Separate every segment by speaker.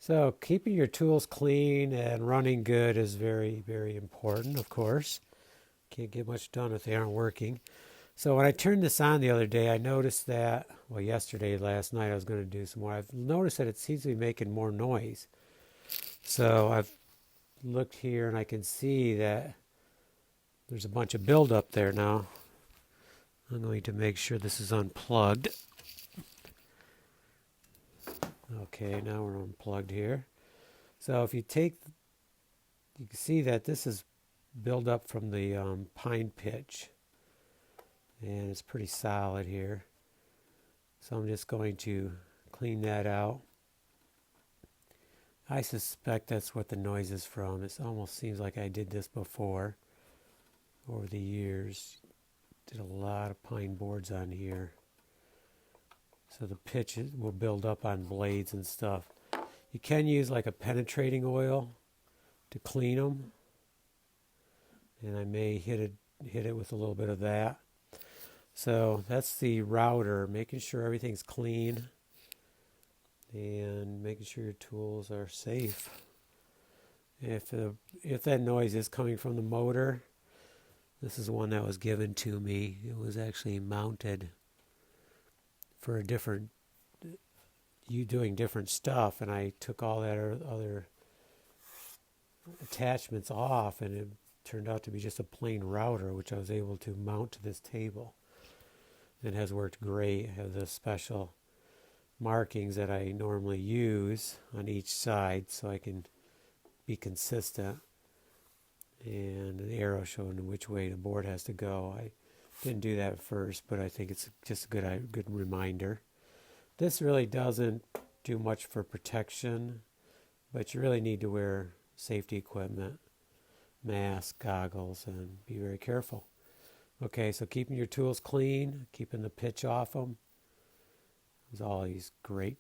Speaker 1: So keeping your tools clean and running good is very, very important, of course. Can't get much done if they aren't working. So when I turned this on the other day, I noticed that, well, yesterday, last night, I was going to do some more. I've noticed that it seems to be making more noise. So I've looked here and I can see that there's a bunch of buildup there now. I'm going to make sure this is unplugged. Okay, now we're unplugged here. So if you take, you can see that this is buildup from the pine pitch. And it's pretty solid here. So I'm just going to clean that out. I suspect that's what the noise is from. It almost seems like I did this before over the years. Did a lot of pine boards on here. So the pitch will build up on blades and stuff. You can use like a penetrating oil to clean them. And I may hit it with a little bit of that. So that's the router, making sure everything's clean and making sure your tools are safe. If that noise is coming from the motor, this is one that was given to me. It was actually mounted for a different, you doing different stuff, and I took all that other attachments off, and it turned out to be just a plain router, which I was able to mount to this table. It has worked great. It has the special markings that I normally use on each side so I can be consistent. And the arrow showing which way the board has to go. I didn't do that at first, but I think it's just a good reminder. This really doesn't do much for protection, but you really need to wear safety equipment, mask, goggles, and be very careful. Okay, so keeping your tools clean, keeping the pitch off them is always great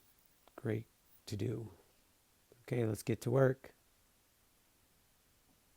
Speaker 1: to do. Okay, let's get to work.